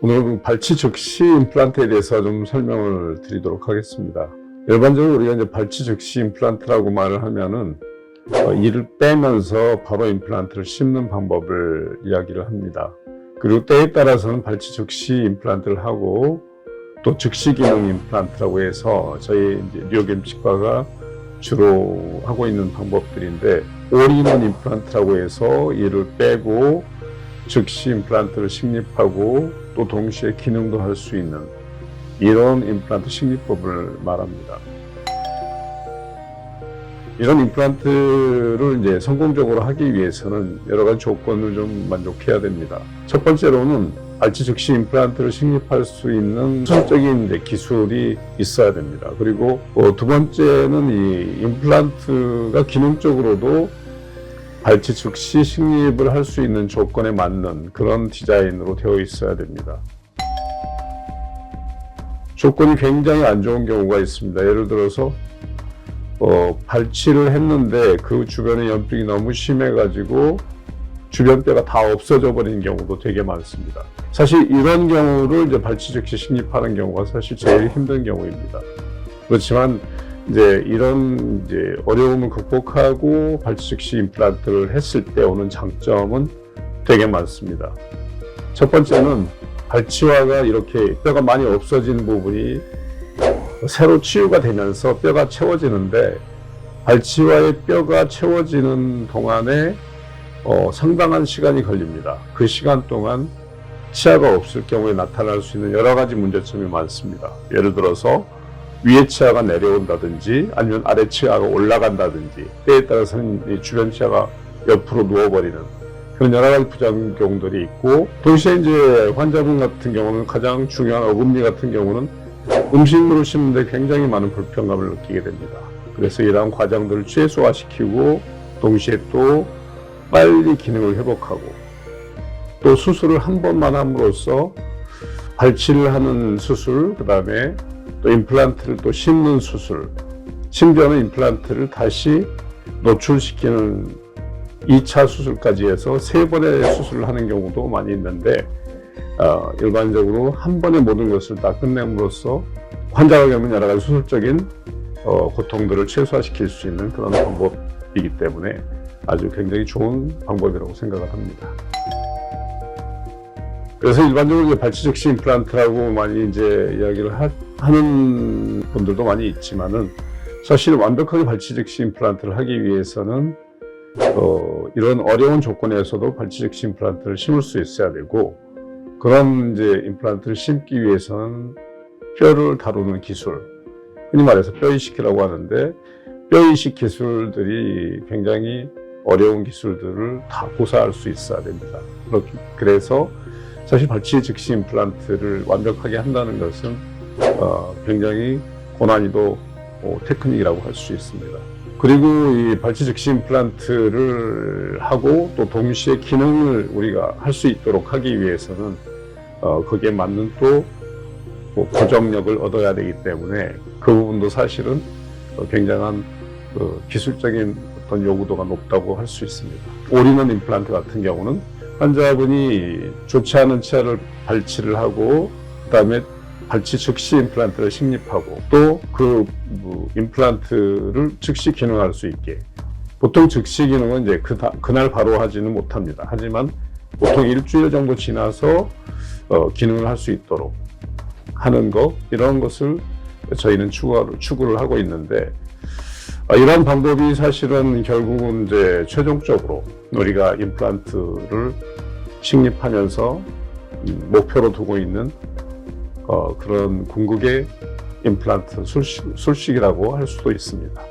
오늘은 발치 즉시 임플란트에 대해서 좀 설명을 드리도록 하겠습니다. 일반적으로 우리가 이제 발치 즉시 임플란트라고 말을 하면은 이를 빼면서 바로 임플란트를 심는 방법을 이야기를 합니다. 그리고 때에 따라서는 발치 즉시 임플란트를 하고 또 즉시 기능 임플란트라고 해서 저희 이제 뉴로개미치과가 주로 하고 있는 방법들인데, 올인원 임플란트라고 해서 이를 빼고 즉시 임플란트를 식립하고 또 동시에 기능도 할 수 있는 이런 임플란트 식립법을 말합니다. 이런 임플란트를 이제 성공적으로 하기 위해서는 여러 가지 조건을 좀 만족해야 됩니다. 첫 번째로는 발치 즉시 임플란트를 식립할 수 있는 수술적인 기술이 있어야 됩니다. 그리고 두 번째는 이 임플란트가 기능적으로도 발치 즉시 식립을 할 수 있는 조건에 맞는 그런 디자인으로 되어 있어야 됩니다. 조건이 굉장히 안 좋은 경우가 있습니다. 예를 들어서 발치를 했는데 그 주변에 염증이 너무 심해가지고 주변 뼈가 다 없어져 버리는 경우도 되게 많습니다. 사실 이런 경우를 이제 발치 즉시 식립하는 경우가 사실 제일 힘든 경우입니다. 그렇지만 이제 이런 어려움을 극복하고 발치 즉시 임플란트를 했을 때 오는 장점은 되게 많습니다. 첫 번째는 발치화가 이렇게 뼈가 많이 없어진 부분이 새로 치유가 되면서 뼈가 채워지는데, 발치화의 뼈가 채워지는 동안에 상당한 시간이 걸립니다. 그 시간 동안 치아가 없을 경우에 나타날 수 있는 여러 가지 문제점이 많습니다. 예를 들어서 위에 치아가 내려온다든지 아니면 아래 치아가 올라간다든지, 때에 따라서는 주변 치아가 옆으로 누워버리는 그런 여러 가지 부작용들이 있고, 동시에 이제 환자분 같은 경우는 가장 중요한 어금니 같은 경우는 음식물을 씹는데 굉장히 많은 불편감을 느끼게 됩니다. 그래서 이러한 과정들을 최소화시키고 동시에 또 빨리 기능을 회복하고, 또 수술을 한 번만 함으로써 발치를 하는 수술, 그 다음에 또 임플란트를 또 심는 수술, 심지어는 임플란트를 다시 노출시키는 2차 수술까지 해서 3번의 수술을 하는 경우도 많이 있는데, 일반적으로 한 번에 모든 것을 다 끝냄으로써 환자가 겪는 여러 가지 수술적인 고통들을 최소화시킬 수 있는 그런 방법이기 때문에 아주 굉장히 좋은 방법이라고 생각을 합니다. 그래서 일반적으로 이제 발치 즉시 임플란트라고 많이 이제 이야기를 하는 분들도 많이 있지만은, 사실 완벽하게 발치 즉시 임플란트를 하기 위해서는 이런 어려운 조건에서도 발치 즉시 임플란트를 심을 수 있어야 되고, 그런 이제 임플란트를 심기 위해서는 뼈를 다루는 기술, 흔히 말해서 뼈이식이라고 하는데, 뼈이식 기술들이 굉장히 어려운 기술들을 다 고사할 수 있어야 됩니다. 그래서 사실 발치 즉시 임플란트를 완벽하게 한다는 것은 굉장히 고난이도 테크닉이라고 할 수 있습니다. 그리고 이 발치 즉시 임플란트를 하고 또 동시에 기능을 우리가 할 수 있도록 하기 위해서는 거기에 맞는 또 고정력을 얻어야 되기 때문에 그 부분도 사실은 굉장한 기술적인 어떤 요구도가 높다고 할 수 있습니다. 올인원 임플란트 같은 경우는 환자분이 좋지 않은 치아를 발치를 하고, 그 다음에 발치 즉시 임플란트를 식립하고, 또 그 임플란트를 즉시 기능할 수 있게, 보통 즉시 기능은 이제 그날 바로 하지는 못합니다. 하지만 보통 일주일 정도 지나서 기능을 할 수 있도록 하는 것, 이런 것을 저희는 추구를 하고 있는데, 이런 방법이 사실은 결국은 이제 최종적으로 우리가 임플란트를 식립하면서 목표로 두고 있는 그런 궁극의 임플란트 술식이라고 할 수도 있습니다.